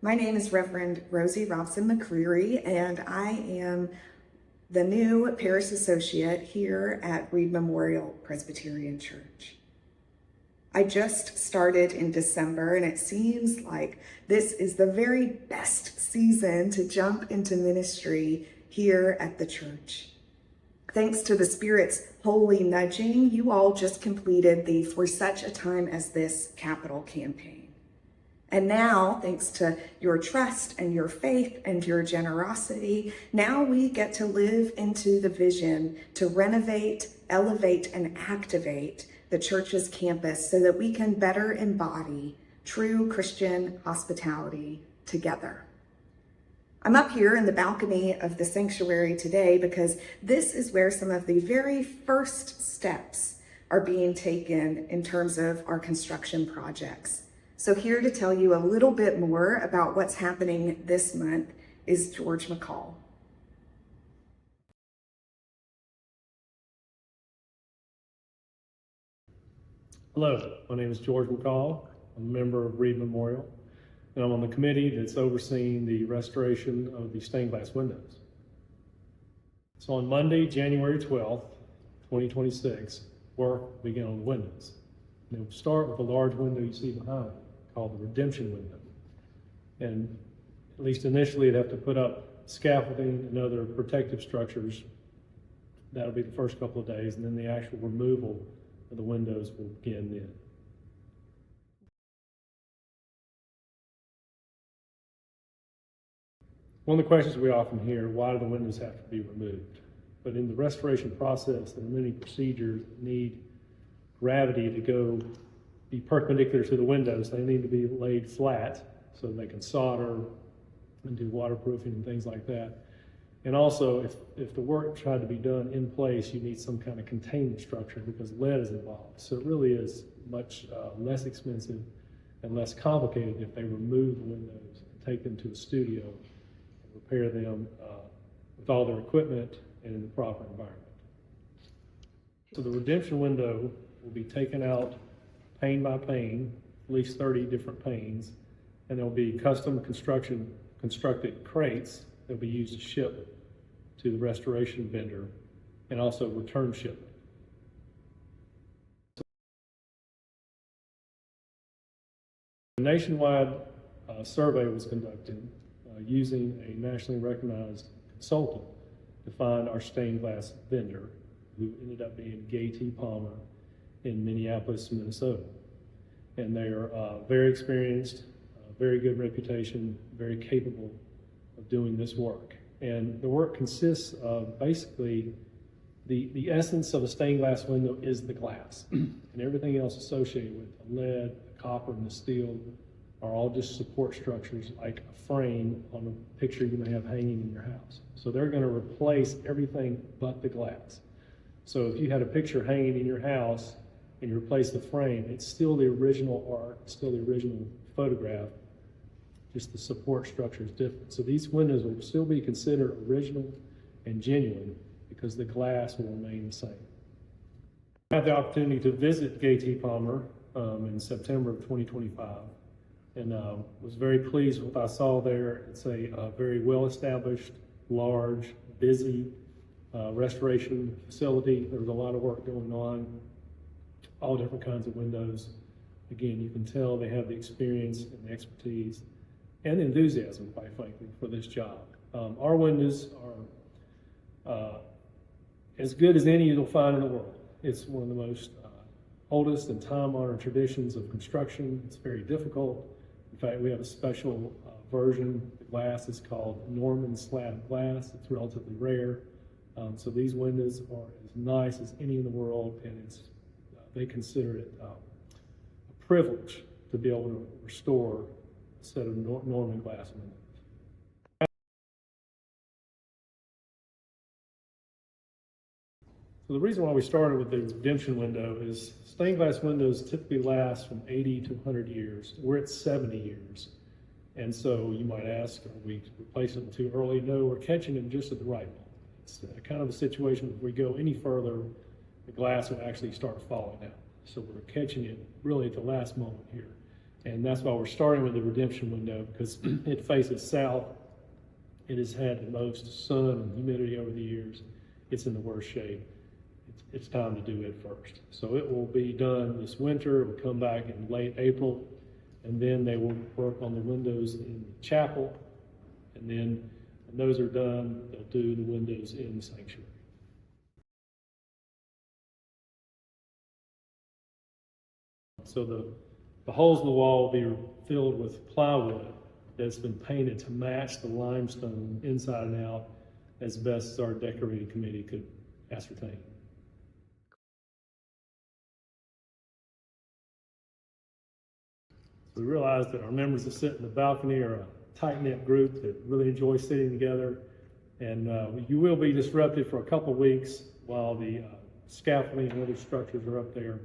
My name is Reverend Rosie Robson McCreary, and I am the new Parish Associate here at Reed Memorial Presbyterian Church. I just started in December, and it seems like this is the very best season to jump into ministry here at the church. Thanks to the Spirit's holy nudging, you all just completed the For Such a Time as This capital campaign. And now, thanks to your trust and your faith and your generosity, now we get to live into the vision to renovate, elevate, and activate the church's campus so that we can better embody true Christian hospitality together. I'm up here in the balcony of the sanctuary today because this is where some of the very first steps are being taken in terms of our construction projects. So here to tell you a little bit more about what's happening this month is George McCall. Hello, my name is George McCall. I'm a member of Reed Memorial, and I'm on the committee that's overseeing the restoration of the stained glass windows. So on Monday, January 12th, 2026, work will begin on the windows. And we'll start with the large window you see behind me, called the redemption window. And at least initially, you'd have to put up scaffolding and other protective structures. That'll be the first couple of days, and then the actual removal of the windows will begin then. One of the questions we often hear, why do the windows have to be removed? But in the restoration process, there are many procedures that need gravity to be perpendicular to the windows. They need to be laid flat so they can solder and do waterproofing and things like that. And also, if the work tried to be done in place, you need some kind of containment structure because lead is involved. So it really is much less expensive and less complicated if they remove the windows and take them to a studio and repair them with all their equipment and in the proper environment. So the redemption window will be taken out pane by pane, at least 30 different panes, and there'll be custom constructed crates that'll be used to ship to the restoration vendor and also return shipment. A nationwide survey was conducted using a nationally recognized consultant to find our stained glass vendor, who ended up being Gay-T. Palmer in Minneapolis, Minnesota. And they are very experienced, very good reputation, very capable of doing this work. And the work consists of basically the essence of a stained glass window is the glass. And everything else associated with it, the lead, the copper, and the steel are all just support structures like a frame on a picture you may have hanging in your house. So they're going to replace everything but the glass. So if you had a picture hanging in your house and you replace the frame, it's still the original art, still the original photograph, just the support structure is different. So these windows will still be considered original and genuine because the glass will remain the same. I had the opportunity to visit Gay-T. Palmer in September of 2025 and was very pleased with what I saw there. It's a very well-established, large, busy restoration facility. There was a lot of work going on, all different kinds of windows. Again, you can tell they have the experience and the expertise and the enthusiasm, quite frankly, for this job. Our windows are as good as any you'll find in the world. It's one of the most oldest and time-honored traditions of construction. It's very difficult. In fact, we have a special version. The glass is called Norman slab glass. It's relatively rare. So these windows are as nice as any in the world, and they consider it a privilege to be able to restore a set of Norman glass windows. So the reason why we started with the redemption window is stained glass windows typically last from 80 to 100 years. We're at 70 years. And so you might ask, are we replacing them too early? No, we're catching them just at the right moment. It's kind of a situation, if we go any further, the glass will actually start falling out. So we're catching it really at the last moment here. And that's why we're starting with the redemption window, because it faces south. It has had the most sun and humidity over the years. It's in the worst shape. It's time to do it first. So it will be done this winter. It will come back in late April, and then they will work on the windows in the chapel. And then when those are done, they'll do the windows in the sanctuary. So the holes in the wall will be filled with plywood that's been painted to match the limestone inside and out as best as our decorating committee could ascertain. We realize that our members that sit in the balcony are a tight-knit group that really enjoy sitting together, and you will be disrupted for a couple of weeks while the scaffolding and other structures are up there.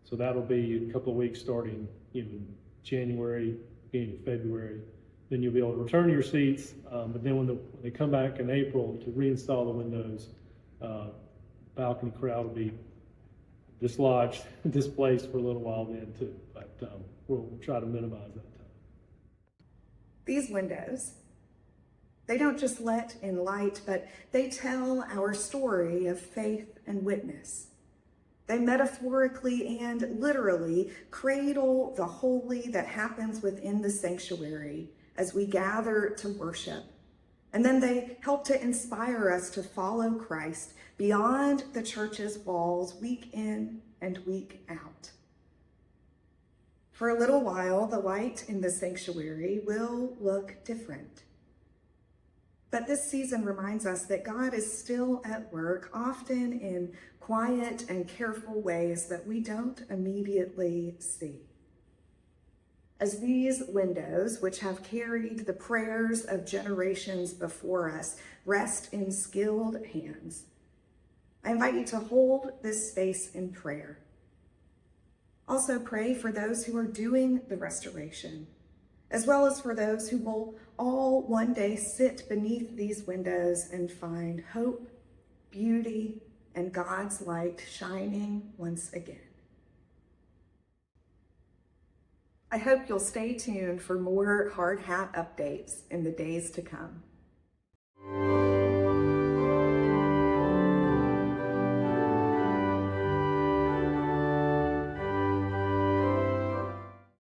So that'll be a couple of weeks starting in January, beginning of February. Then you'll be able to return to your seats, but then when they come back in April to reinstall the windows, balcony crowd will be dislodged, displaced for a little while then too, but we'll try to minimize that time. These windows, they don't just let in light, but they tell our story of faith and witness. They metaphorically and literally cradle the holy that happens within the sanctuary as we gather to worship. And then they help to inspire us to follow Christ beyond the church's walls, week in and week out. For a little while, the light in the sanctuary will look different. But this season reminds us that God is still at work, often in quiet and careful ways that we don't immediately see. As these windows, which have carried the prayers of generations before us, rest in skilled hands, I invite you to hold this space in prayer. Also pray for those who are doing the restoration, as well as for those who will all one day sit beneath these windows and find hope, beauty, and God's light shining once again. I hope you'll stay tuned for more hard hat updates in the days to come.